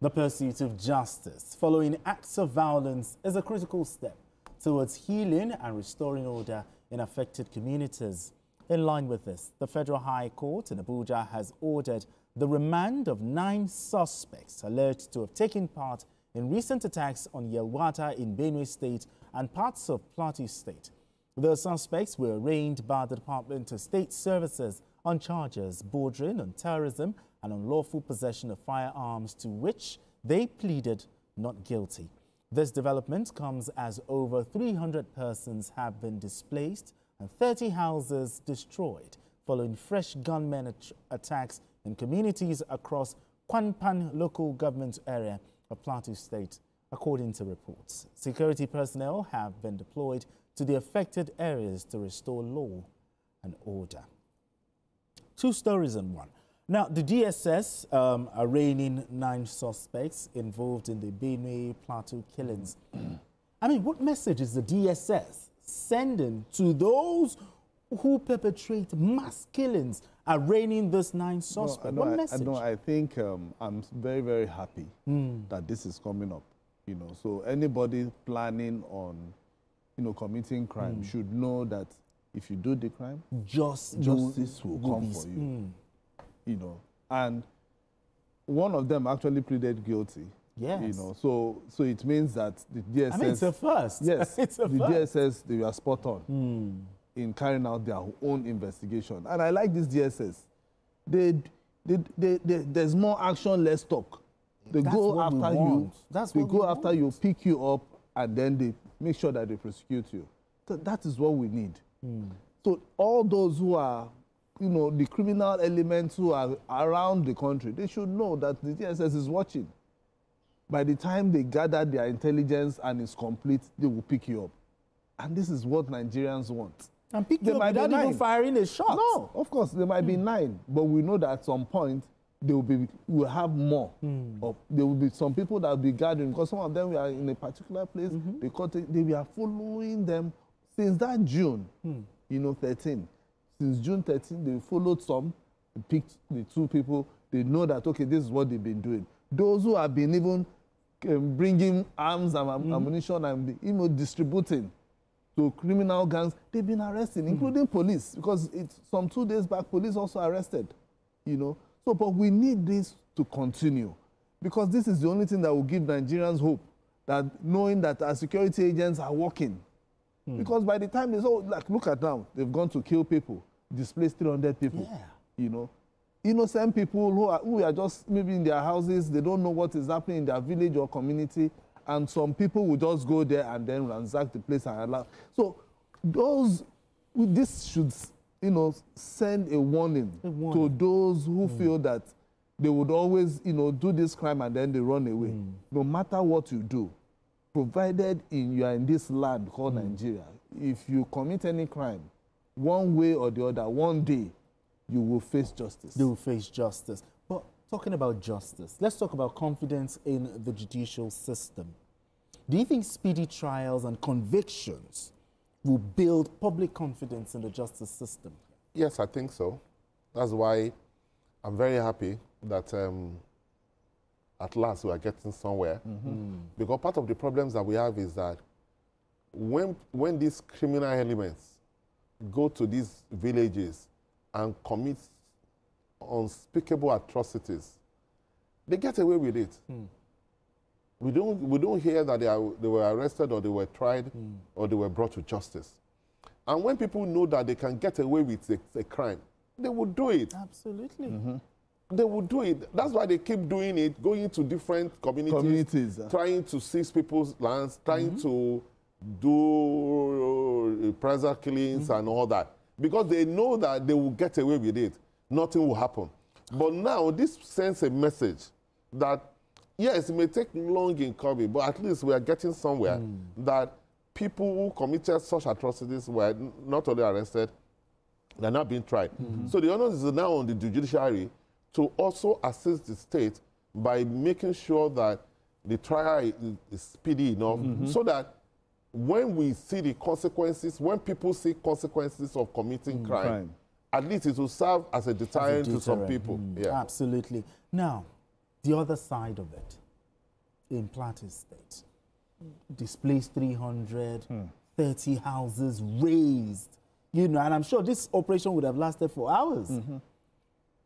The pursuit of justice following acts of violence is a critical step towards healing and restoring order in affected communities. In line with this, the Federal High Court in Abuja has ordered the remand of 9 suspects alleged to have taken part in recent attacks on Yelwata in Benue State and parts of Plateau State. The suspects were arraigned by the Department of State Services on charges bordering on terrorism and unlawful possession of firearms, to which they pleaded not guilty. This development comes as over 300 persons have been displaced and 30 houses destroyed following fresh gunmen attacks in communities across Kwanpan local government area of Plateau State, according to reports. Security personnel have been deployed to the affected areas to restore law and order. 2 stories in one. Now, the DSS are arraigning 9 suspects involved in the Benue Plateau killings. I mean, what message is the DSS sending to those who perpetrate mass killings, arraigning these 9 suspects? What message? I think I'm very, very happy that this is coming up. You know, so anybody planning on, committing crime should know that if you do the crime, justice will come for you. You know, and one of them actually pleaded guilty. Yes. You know, so it means that the DSS. I mean, it's a first. Yes, it's a the first. DSS, they were spot on in carrying out their own investigation, and I like this DSS. There's more action, less talk. They go after you. They go after you, pick you up, and then they make sure that they prosecute you. So that is what we need. So all those who are, the criminal elements who are around the country, they should know that the DSS is watching. By the time they gather their intelligence and it's complete, they will pick you up. And this is what Nigerians want. And pick you up without even firing a shot. No, of course, there might be 9, but we know that at some point, we'll have more. There will be some people that will be gathering, because some of them were in a particular place, they were following them since that June, 13. Since June 13, they followed some, they picked the 2 people. They know that, okay, this is what they've been doing. Those who have been even bringing arms and ammunition and distributing to criminal gangs, they've been arrested, including police, because some 2 days back, police also arrested, So, but we need this to continue, because this is the only thing that will give Nigerians hope, that knowing that our security agents are working. Because by the time they look at now, they've gone to kill people, displaced 300 people. Yeah. Innocent people who are just maybe in their houses, they don't know what is happening in their village or community, and some people will just go there and then ransack the place and allow. So this should, send a warning to those who feel that they would always, do this crime and then they run away. No matter what you do, provided you are in this land called Nigeria, if you commit any crime, one way or the other, one day, you will face justice. You will face justice. But talking about justice, let's talk about confidence in the judicial system. Do you think speedy trials and convictions will build public confidence in the justice system? Yes, I think so. That's why I'm very happy that at last we are getting somewhere. Because part of the problems that we have is that when these criminal elements go to these villages and commit unspeakable atrocities, they get away with it. We don't hear that they were arrested or they were tried or they were brought to justice. And when people know that they can get away with a crime, they will do it. Absolutely. They will do it. That's why they keep doing it, going to different communities trying to seize people's lands, trying to do reprisal killings and all that. Because they know that they will get away with it. Nothing will happen. But now this sends a message that, yes, it may take long in coming, but at least we are getting somewhere, that people who committed such atrocities were not only arrested, they're not being tried. So the onus is now on the judiciary to also assist the state by making sure that the trial is speedy enough so that when we see the consequences, when people see consequences of committing crime, at least it will serve as a deterrent to some people. Absolutely. Now, the other side of it. in Plateau State. Displaced 300, 30 houses razed, you know, and I'm sure this operation would have lasted for hours.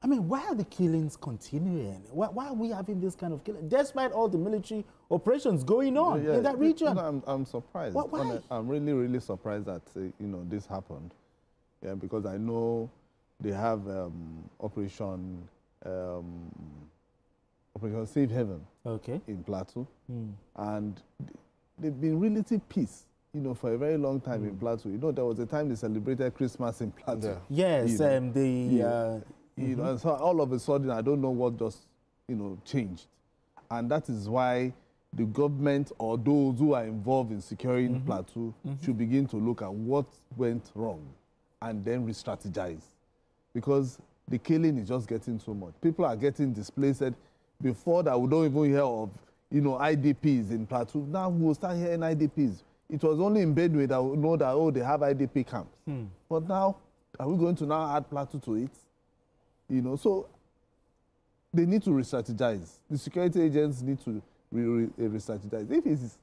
I mean, why are the killings continuing? Why are we having this kind of killing, despite all the military operations going on in that region? No, I'm surprised. Why? I'm really, really surprised that this happened. Yeah, because I know they have Operation Safe Haven. Okay. In Plateau, and they've been relative peace. For a very long time in Plateau. There was a time they celebrated Christmas in Plateau. Yes, and so all of a sudden, I don't know what just, changed. And that is why the government or those who are involved in securing Plateau should begin to look at what went wrong and then re-strategize. Because the killing is just getting so much. People are getting displaced. Before that, we don't even hear of, IDPs in Plateau. Now we'll start hearing IDPs. It was only in Benue that we know that, they have IDP camps. But now, are we going to now add Plateau to it? So they need to re-strategize. The security agents need to re-strategize. If it's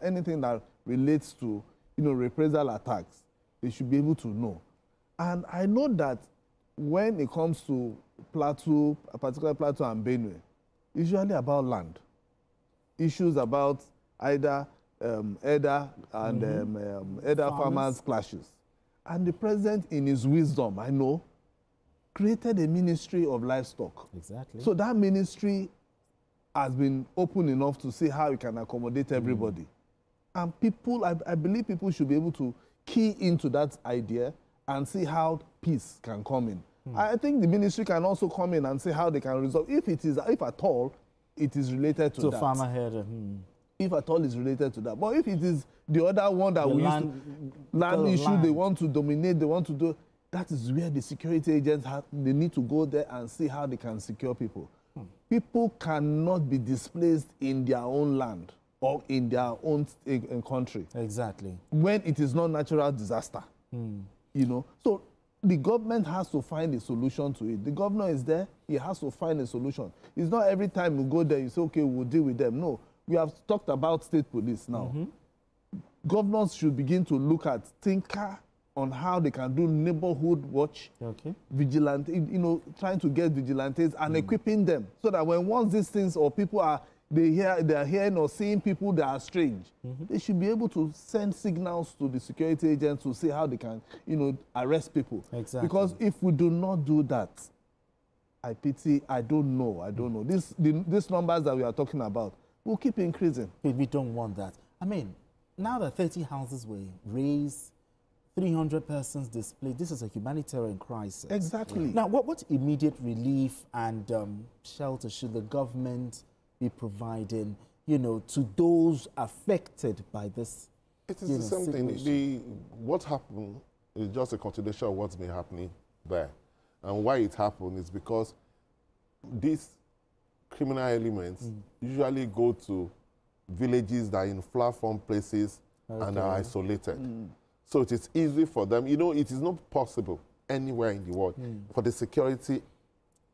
anything that relates to, reprisal attacks, they should be able to know. And I know that when it comes to Plateau, particularly Plateau and Benue, it's usually about land. Issues about either elder and elder farmers clashes. And the president, in his wisdom, I know, created a ministry of livestock. Exactly. So that ministry has been open enough to see how it can accommodate everybody. And people, I believe people should be able to key into that idea and see how peace can come in. I think the ministry can also come in and see how they can resolve, if at all, it is related to that. Farmer head. If at all is related to that. But if it is the other one that we land issue, they want to dominate, they want to do, that is where the security agents they need to go there and see how they can secure people. People cannot be displaced in their own land or in their own country. Exactly. When it is not natural disaster. So the government has to find a solution to it. The governor is there, he has to find a solution. It's not every time you go there, you say, okay, we'll deal with them. No, we have talked about state police now. Governors should begin to look at, on how they can do neighborhood watch, vigilante, trying to get vigilantes and equipping them so that once these things or people they are hearing or seeing people that are strange, they should be able to send signals to the security agents to see how they can, arrest people. Exactly. Because if we do not do that, I pity, I don't know. These numbers that we are talking about will keep increasing. We don't want that. I mean, now that 30 houses were razed, 300 persons displaced, this is a humanitarian crisis. Exactly. Now, what immediate relief and shelter should the government be providing, to those affected by this? It is the same thing. What happened is just a continuation of what's been happening there. And why it happened is because these criminal elements usually go to villages that are in far-flung places and are isolated. So it is easy for them. It is not possible anywhere in the world for the security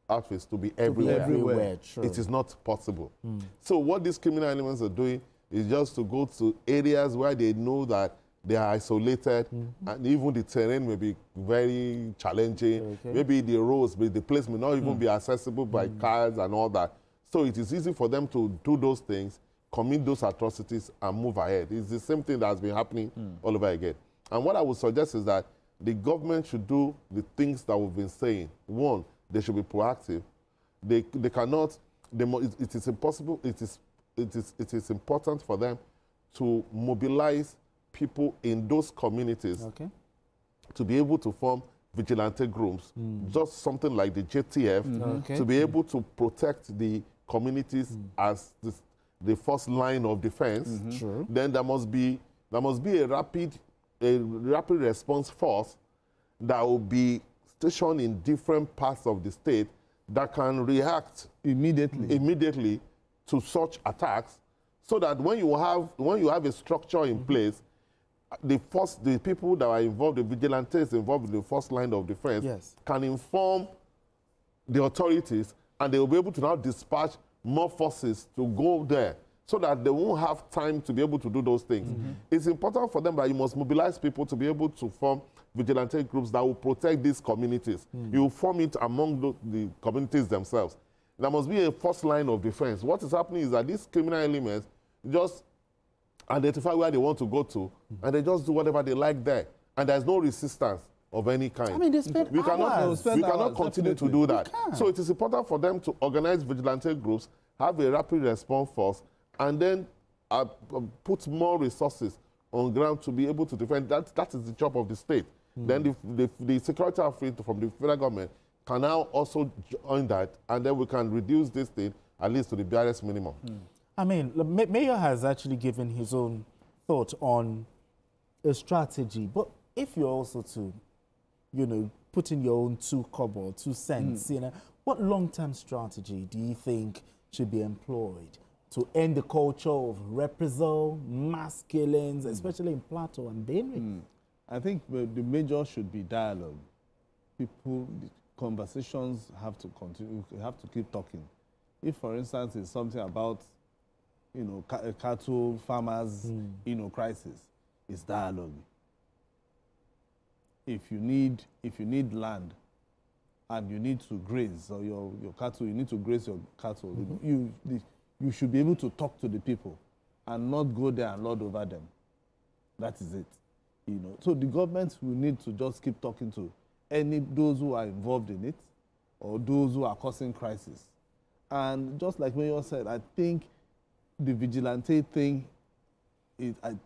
outfits to be everywhere. True. It is not possible. So what these criminal elements are doing is just to go to areas where they know that they are isolated and even the terrain may be very challenging. Maybe the roads, the place may not even be accessible by cars and all that. So it is easy for them to do those things, commit those atrocities and move ahead. It's the same thing that has been happening all over again. And what I would suggest is that the government should do the things that we've been saying. One, they should be proactive. They cannot, it is impossible, it is important for them to mobilize people in those communities to be able to form vigilante groups, just something like the JTF, to be able to protect the communities as the first line of defense. Then there must be a rapid response force that will be stationed in different parts of the state that can react immediately to such attacks, so that when you have a structure in place, the people that are involved, the vigilantes involved in the first line of defense, can inform the authorities, and they will be able to now dispatch more forces to go there so that they won't have time to be able to do those things. It's important for them that you must mobilize people to be able to form vigilante groups that will protect these communities. You will form it among the communities themselves. There must be a first line of defense. What is happening is that these criminal elements just identify where they want to go to, and they just do whatever they like there. And there's no resistance of any kind. I mean, they spend hours. We cannot continue to do that. So it is important for them to organize vigilante groups, have a rapid response force, and then put more resources on ground to be able to defend. That is the job of the state. Then the security outfit from the federal government can now also join that, and then we can reduce this thing at least to the barest minimum. I mean, the mayor has actually given his own thought on a strategy, but if you're also to, you know, put in your own 2 kobo, 2 cents, you know, what long-term strategy do you think should be employed to end the culture of reprisal, mass killings, especially in Plateau and Benue? I think the major should be dialogue. The conversations have to continue, have to keep talking. If, for instance, it's something about, you know, cattle farmers, you know, crisis, it's dialogue. If you need land and you need to graze, or your cattle, you need to graze your cattle, you should be able to talk to the people and not go there and lord over them. That is it. You know, so the government will need to just keep talking to those who are involved in it or those who are causing crisis. And just like Mayor said, I think the vigilante thing,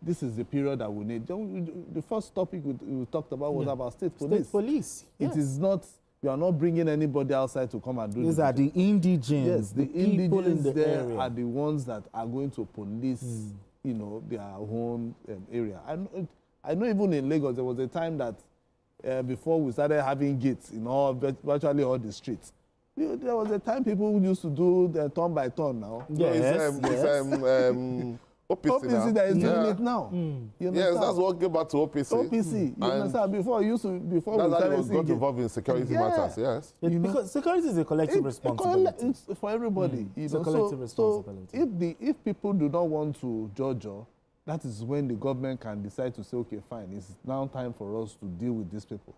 this is the period that we need. The first topic we talked about was about state police. State police, yes. It is not, we are not bringing anybody outside to come and do this. These are the indigents. Yes, the people indigents in the there area are the ones that are going to police, you know, their own area. I know even in Lagos, there was a time that before we started having gates in virtually all the streets, there was a time people used to do the turn by turn now. Yes, OPC that is doing it now. Yes, that's what gave back to OPC. OPC, you understand? Before we started seeing got involved in security matters, yes. Because security is a collective responsibility. It's for everybody. It's a collective responsibility. So if people do not want to judge, that is when the government can decide to say, okay, fine, it's now time for us to deal with these people.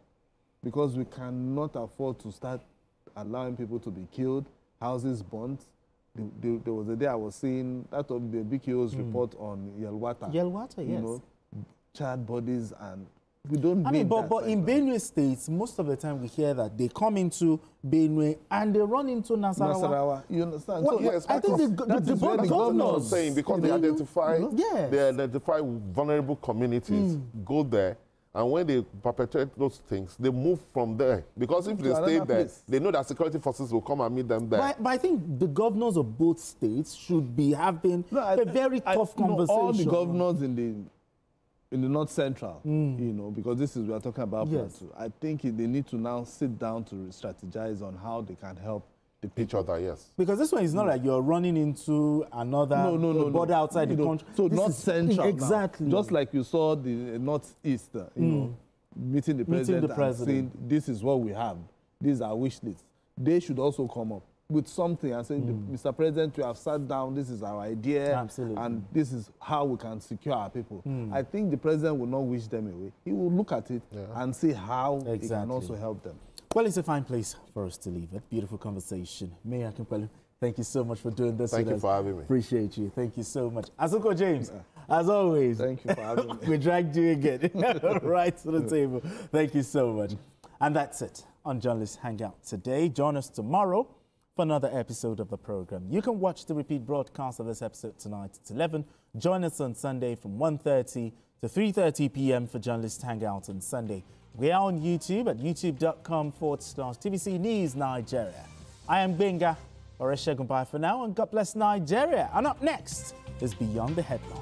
Because we cannot afford to start allowing people to be killed, houses burnt. There was a day I was seeing that of the BKO's report on Yelwata. Yelwata, yes. You know, child bodies, and we don't need but in Benue states, most of the time we hear that they come into Benue and they run into Nasarawa. You understand? Well, yes, I think the governors saying, because they identify vulnerable communities, go there. And when they perpetrate those things, they move from there. Because if they stay there, they know that security forces will come and meet them there. But I think the governors of both states should be having a very tough conversation. All the governors in the North Central, you know, because we are talking about Plateau. I think they need to now sit down to strategize on how they can help each other, yes. Because this one is not like you're running into another border outside the country. So North Central exactly. Now. Just like you saw the Northeast, you know, meeting the president and saying, this is what we have. These are wish lists. They should also come up with something and say, Mr. President, we have sat down, this is our idea, and this is how we can secure our people. I think the president will not wish them away. He will look at it and see how he can also help them. Well, it's a fine place for us to leave it. Beautiful conversation. Mayor Akimpelu, thank you so much for doing this. Thank you for having me. Appreciate you. Thank you so much. Azuko James, as always. Thank you for having me. We dragged you again right to the table. Thank you so much. And that's it on Journalist Hangout today. Join us tomorrow for another episode of the program. You can watch the repeat broadcast of this episode tonight at 11. Join us on Sunday from 1:30 to 3:30 p.m. for Journalist Hangout on Sunday. We are on YouTube at youtube.com/TVC News Nigeria. I am Benga Oreshegun. Bye for now, and God bless Nigeria. And up next is Beyond the Headlines.